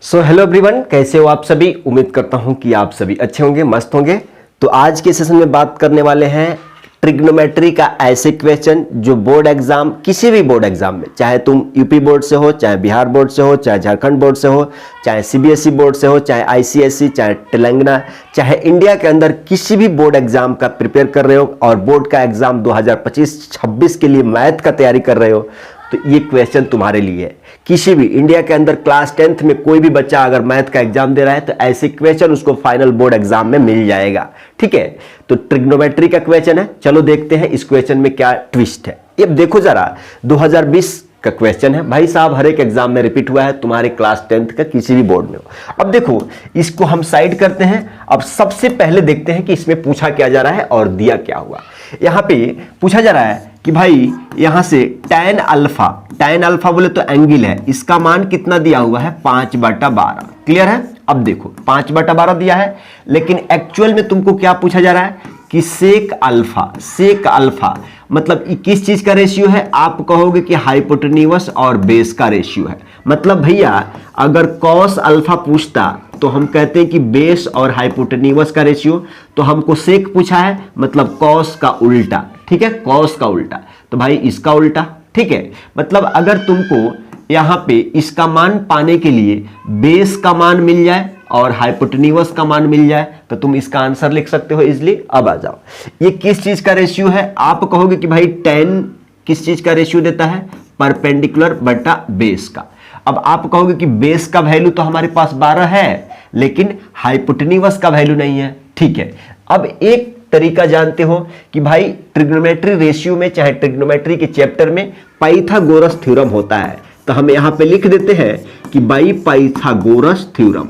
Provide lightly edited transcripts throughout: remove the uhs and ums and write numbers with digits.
So hello everyone, कैसे हो आप सभी। उम्मीद करता हूं कि आप सभी अच्छे होंगे, मस्त होंगे। तो आज के सेशन में बात करने वाले हैं ट्रिग्नोमेट्री का ऐसे क्वेश्चन जो बोर्ड एग्जाम, किसी भी बोर्ड एग्जाम में, चाहे तुम यूपी बोर्ड से हो, चाहे बिहार बोर्ड से हो, चाहे झारखंड बोर्ड से हो, चाहे सीबीएसई बोर्ड से हो, चाहे आईसीएसई, चाहे तेलंगाना, चाहे इंडिया के अंदर किसी भी बोर्ड एग्जाम का प्रिपेयर कर रहे हो और बोर्ड का एग्जाम 2025-26 के लिए मैथ का तैयारी कर रहे हो, तो ये क्वेश्चन तुम्हारे लिए है। किसी भी इंडिया के अंदर क्लास 10th में कोई भी बच्चा अगर मैथ का एग्जाम दे रहा है तो ऐसे क्वेश्चन उसको फाइनल बोर्ड एग्जाम में मिल जाएगा। ठीक है, तो ट्रिग्नोमेट्री का क्वेश्चन है। चलो देखते हैं इस क्वेश्चन में क्या ट्विस्ट है। ये देखो जरा, 2020 का क्वेश्चन है भाई साहब, हर एक एग्जाम में रिपीट हुआ है, तुम्हारे क्लास 10th का किसी भी बोर्ड में हो। अब देखो, इसको हम साइड करते हैं। अब सबसे पहले देखते हैं कि इसमें पूछा क्या जा रहा है और दिया क्या हुआ। यहां पे पूछा जा रहा है कि भाई यहां से tan अल्फा बोले तो एंगल है, इसका मान कितना दिया हुआ है 5/12। क्लियर है। अब देखो 5/12 दिया है, लेकिन एक्चुअल में तुमको क्या पूछा जा रहा है कि सेक अल्फा मतलब किस चीज का रेशियो है। आप कहोगे कि हाइपोटेन्यूस और बेस का रेशियो है। मतलब भैया अगर कॉस अल्फा पूछता तो हम कहते हैं कि बेस और हाइपोटेन्यूस का रेशियो, तो हमको सेक पूछा है मतलब कॉस का उल्टा। ठीक है, कॉस का उल्टा, तो भाई इसका उल्टा। ठीक है, मतलब अगर तुमको यहां पे इसका मान पाने के लिए बेस का मान मिल जाए और हाइपोटेन्यूस का मान मिल जाए तो तुम इसका आंसर लिख सकते हो इजिली। अब आ जाओ, ये किस चीज का रेशियो है। आप कहोगे कि भाई tan किस चीज का रेशियो देता है, परपेंडिकुलर बटा बेस का। अब आप कहोगे कि बेस का वैल्यू तो हमारे पास 12 है, लेकिन हाइपोटेन्यूस का वैल्यू नहीं है। ठीक है, अब एक तरीका जानते हो कि भाई ट्रिग्नोमेट्री रेशियो में, चाहे ट्रिग्नोमेट्री के चैप्टर में पाइथागोरस थ्योरम होता है, तो हम यहां पे लिख देते हैं कि बाई पाइथागोरस थ्योरम।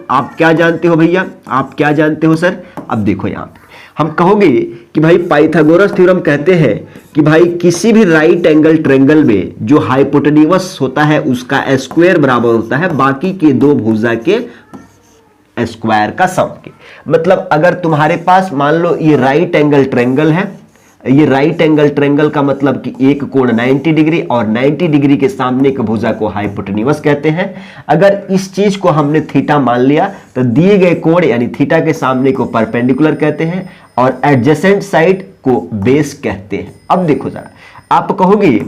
आप क्या जानते हो भैया, आप क्या जानते हो सर। अब देखो यहां पे हम कहोगे कि भाई पाइथागोरस थ्योरम कहते हैं कि भाई किसी भी राइट एंगल ट्रायंगल में जो हाइपोटेन्यूस होता है उसका स्क्वायर बराबर होता है बाकी के दो भुजा के स्क्वायर का सम के। मतलब अगर तुम्हारे पास मान लो ये राइट एंगल ट्रायंगल है, ये राइट एंगल ट्रायंगल का मतलब कि एक कोण 90 डिग्री और 90 डिग्री के सामने के भुजा को हाइपोटेन्यूस कहते हैं। अगर इस चीज को हमने थीटा मान लिया तो दिए गए कोण यानी थीटा के सामने को परपेंडिकुलर कहते हैं और एडजेसेंट साइड को बेस कहते हैं। अब देखो जरा, आप कहोगे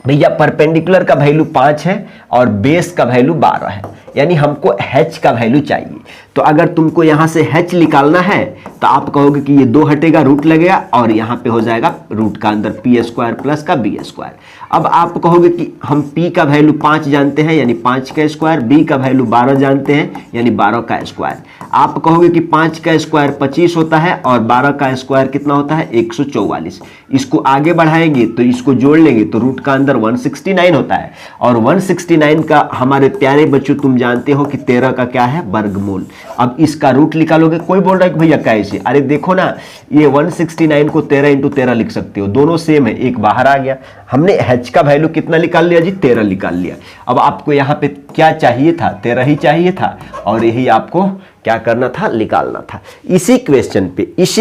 भैया परपेंडिकुलर का वैल्यू 5 है और बेस का वैल्यू 12 है, यानी हमको h का वैल्यू चाहिए। तो अगर तुमको यहां से h निकालना है तो आप कहोगे कि ये 2 हटेगा, रूट लगेगा और यहां पे हो जाएगा रूट का अंदर p² प्लस का b²। अब आप कहोगे कि हम p का वैल्यू 5 जानते हैं यानी 5 का स्क्वायर, b का वैल्यू 12 जानते हैं यानी 12 का स्क्वायर। आप कहोगे कि 5 का स्क्वायर 25 होता है और 12 का स्क्वायर कितना होता है 144। इसको आगे बढ़ाएंगे तो इसको जोड़ लेंगे तो रूट का अंदर 169 होता है और 169 का हमारे प्यारे बच्चों तुम जानते हो कि 13 का क्या है वर्गमूल। अब इसका रूट निकालोगे। कोई बोल रहा है कि भैया कैसे, अरे देखो ना, ये 169 को 13 × 13 लिख सकते हो, दोनों सेम है, एक बाहर आ गया। हमने h का वैल्यू कितना निकाल लिया जी, 13 निकाल लिया। अब आपको यहाँ पे क्या चाहिए था, 13 ही चाहिए था और यही आपको क्या करना था, निकालना था। इसी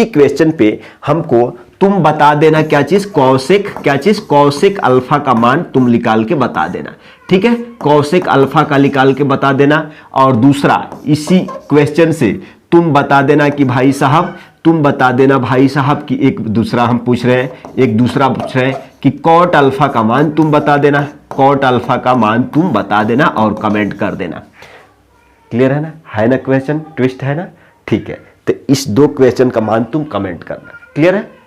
क्वेश्चन पे हमको तुम बता देना क्या चीज, कॉसेक अल्फा का मान तुम निकाल के बता देना। ठीक है, कॉसेक अल्फा का निकाल के बता देना। और दूसरा इसी क्वेश्चन से तुम बता देना कि भाई साहब कि एक दूसरा पूछ रहे हैं कि कॉट अल्फा का मान तुम बता देना, और कमेंट कर देना। क्लियर है ना क्वेश्चन, ट्विस्ट है ना। ठीक है, तो इस 2 क्वेश्चन का मान तुम कमेंट करना। क्लियर है।